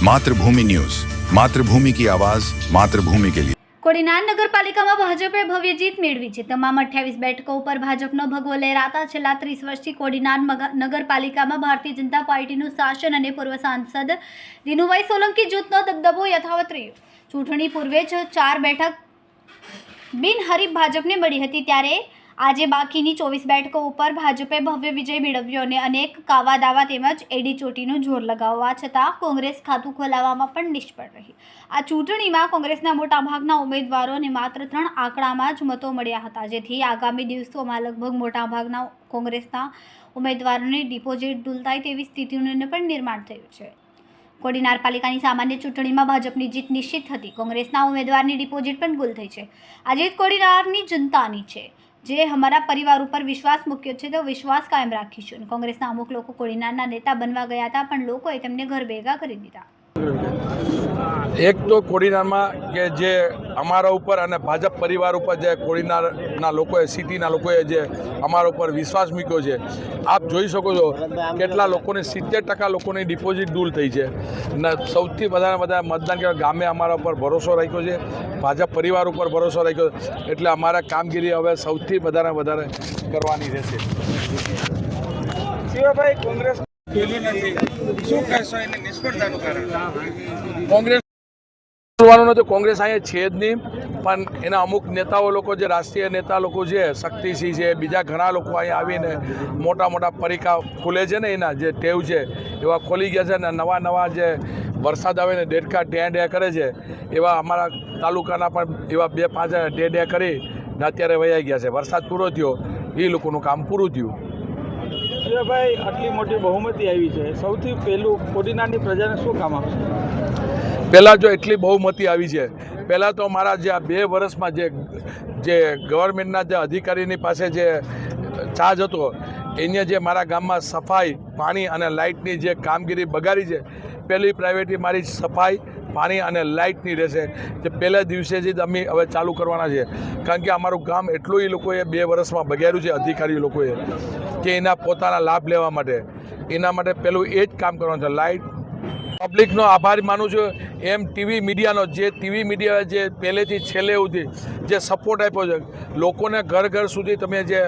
मातृभूमि न्यूज, मातृभूमि की आवाज, मातृभूमि के लिए। કોડીનાર નગરપાલિકામાં ભાજપે ભવ્ય જીત મેળવી છે। તમામ 28 બેઠકો ઉપર ભાજપનો ભગવો લહેરાતા છેલ્લા 30 વર્ષથી કોડીનાર નગરપાલિકામાં ભારતીય જનતા પાર્ટીનું શાસન અને પૂર્વ સાંસદ દિનુભાઈ સોલંકી જૂથનો દબદબો યથાવત રહ્યો। ચૂંટણી પૂર્વે જ 4 બેઠક બિનહરીફ ભાજપને મળી હતી, ત્યારે આજે બાકીની 24 બેઠકો ઉપર ભાજપે ભવ્ય વિજય મેળવ્યો અને અનેક કાવા દાવા તેમજ એડી ચોટીનું જોર લગાવવા છતાં કોંગ્રેસ ખાતું ખોલાવવામાં પણ નિષ્ફળ રહી। આ ચૂંટણીમાં કોંગ્રેસના મોટાભાગના ઉમેદવારોને માત્ર 3 આંકડામાં જ મતો મળ્યા હતા, જેથી આગામી દિવસોમાં લગભગ મોટાભાગના કોંગ્રેસના ઉમેદવારોને ડિપોઝિટ દૂર થાય તેવી સ્થિતિનું પણ નિર્માણ થયું છે। કોડીનાર પાલિકાની સામાન્ય ચૂંટણીમાં ભાજપની જીત નિશ્ચિત હતી। કોંગ્રેસના ઉમેદવારની ડિપોઝિટ પણ ગુલ થઈ છે। આ જીત કોડીનારની જનતાની છે, જે અમારા પરિવાર ઉપર વિશ્વાસ મૂક્યો છે, તો વિશ્વાસ કાયમ રાખીશું। કોંગ્રેસના અમુક લોકો કોડીનારના નેતા બનવા ગયા હતા, પણ લોકોએ તેમને ઘર ભેગા કરી દીધા। એક તો કોડીનારમાં કે જે અમારા ઉપર અને ભાજપ પરિવાર ઉપર જે કોડીનારના લોકોએ, સિટીના લોકોએ જે અમારા ઉપર વિશ્વાસ મૂક્યો છે, આપ જોઈ શકો છો કેટલા લોકોને 70% લોકોની ડિપોઝિટ દૂર થઈ છે ને સૌથી વધારે મતદાન કરવા ગામે અમારા ઉપર ભરોસો રાખ્યો છે, ભાજપ પરિવાર ઉપર ભરોસો રાખ્યો, એટલે અમારા કામગીરી હવે સૌથી વધારે કરવાની રહેશે। શિવાભાઈ, કોંગ્રેસ શું કહેશો એની નિષ્ફળતાનું કારણ? કોંગ્રેસ બોલવાનું નથી, કોંગ્રેસ અહીંયા છે જ નહીં, પણ એના અમુક નેતાઓ લોકો જે રાષ્ટ્રીય નેતા લોકો છે, શક્તિસિંહ છે, બીજા ઘણા લોકો અહીંયા આવીને મોટા પરીખા ખુલે છે ને, એના જે ટેવ છે એવા ખોલી ગયા છે ને નવા જે વરસાદ આવે ને દેડકા ડે કરે છે, એવા અમારા તાલુકાના પણ એવા 2-5 ડે કરી ને અત્યારે વયા ગયા છે। વરસાદ પૂરો થયો, એ લોકોનું કામ પૂરું થયું। શિવાભાઈ, આટલી મોટી બહુમતી આવી છે, સૌથી પહેલું કોડીનારની પ્રજાને શું કામ આપશે? પહેલાં જો એટલી બહુમતી આવી છે, પહેલાં તો મારા જે આ 2 વર્ષમાં જે ગવર્મેન્ટના જે અધિકારીની પાસે જે ચાર્જ હતો, એને જે મારા ગામમાં સફાઈ, પાણી અને લાઇટની જે કામગીરી બગાડી છે, પહેલી પ્રાયોરિટી મારી સફાઈ, પાણી અને લાઇટની રહેશે, જે પહેલા દિવસેથી જ અમે હવે ચાલુ કરવાના છે। કારણ કે અમારું ગામ એટલું એ લોકોએ 2 વર્ષમાં બગાડ્યું છે, અધિકારી લોકોએ, કે એના પોતાના લાભ લેવા માટે, એના માટે પહેલું એ જ કામ કરવાનું છે। લાઇટ, પબ્લિકનો આભાર માનું છું, એમ ટીવી મીડિયાનો, જે ટીવી મીડિયા જે પહેલેથી છેલ્લે સુધી જે સપોર્ટ આપ્યો છે, લોકોને ઘર સુધી તમે જે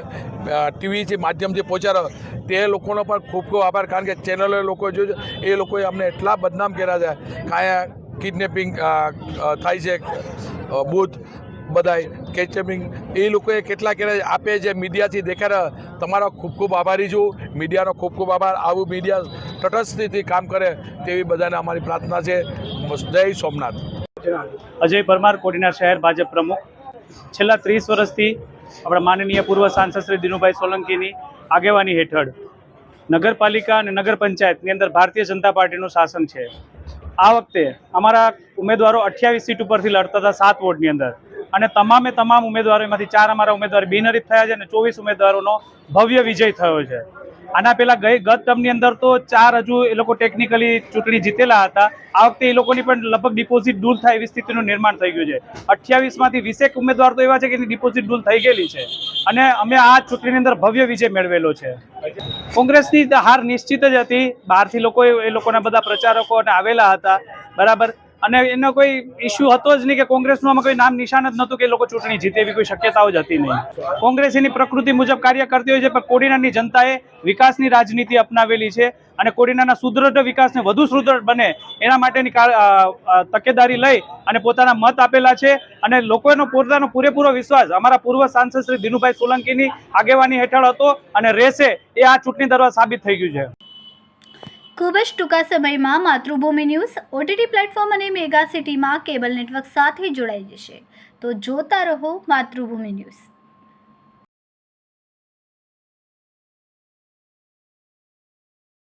ટીવીથી માધ્યમથી પહોંચાડો, તે લોકોનો પણ ખૂબ આભાર। કારણ કે ચેનલો લોકો જોયું, એ લોકોએ અમને એટલા બદનામ કર્યા છે, કાંઈ કિડનેપિંગ થાય છે, બૂથ બધાય કેચમિંગ, એ લોકોએ કેટલા કર્યા, આપે જે મીડિયાથી દેખાડ્યા, તમારો ખૂબ આભારી છું। મીડિયાનો ખૂબ આભાર। આવું મીડિયા તટસ્થથી કામ કરે તેવી બધાને અમારી પ્રાર્થના છે। જય સોમનાથ। અજય પરમાર, કોડીનાર શહેર ભાજપ પ્રમુખ। છેલ્લા 30 વર્ષથી આપણા માનનીય પૂર્વ સાંસદ શ્રી દિનુભાઈ સોલંકીની આગેવાની હેઠળ નગરપાલિકા અને નગર પંચાયતની અંદર ભારતીય જનતા પાર્ટીનું શાસન છે। આ વખતે અમારા ઉમેદવારો 28 સીટ ઉપરથી લડતા હતા 7 વોર્ડની અંદર, અને તમામ ઉમેદવારોમાંથી 4 અમારા ઉમેદવાર બિનહરીફ થયા છે અને 24 ઉમેદવારોનો ભવ્ય વિજય થયો છે। આના પહેલા ગત ટર્મની અંદર તો 4 હજુ એ લોકો ટેકનિકલી ચૂંટણી જીતેલા હતા। આ વખતે એ લોકોની પણ લગભગ ડિપોઝિટ દૂર થાય એવી સ્થિતિનું નિર્માણ થઈ ગયું છે। 28 માંથી 20 ઉમેદવાર તો એવા છે કે એની ડિપોઝિટ દૂર થઈ ગયેલી છે, અને અમે આ ચૂંટણીની અંદર ભવ્ય વિજય મેળવેલો છે। કોંગ્રેસની હાર નિશ્ચિત જ હતી, બહારથી લોકો એ લોકોના બધા પ્રચારકો આવેલા હતા, બરાબર, અને એનો કોઈ ઇસ્યુ હતો જ નહીં કે કોંગ્રેસનું આમાં કોઈ નામ નિશાન જ નહોતું કે એ લોકો ચૂંટણી જીતે, એવી કોઈ શક્યતાઓ જ હતી નહીં। કોંગ્રેસ એની પ્રકૃતિ મુજબ કાર્ય કરતી હોય છે, પણ કોડીનારની જનતાએ વિકાસની રાજનીતિ અપનાવેલી છે, અને કોડીનારના સુદૃઢ વિકાસને વધુ સુદૃઢ બને એના માટેની તકેદારી લઈ અને પોતાના મત આપેલા છે, અને લોકોનો પોતાનો પૂરેપૂરો વિશ્વાસ અમારા પૂર્વ સાંસદ શ્રી દિનુભાઈ સોલંકીની આગેવાની હેઠળ હતો અને રહેશે, એ આ ચૂંટણી દરમિયાન સાબિત થઈ ગયું છે। ખૂબ જ ટૂંકા સમયમાં માતૃભૂમિ ન્યૂઝ OTT પ્લેટફોર્મ અને મેગા સિટીમાં કેબલ નેટવર્ક સાથે જોડાઈ જશે, તો જોતા રહો માતૃભૂમિ ન્યૂઝ।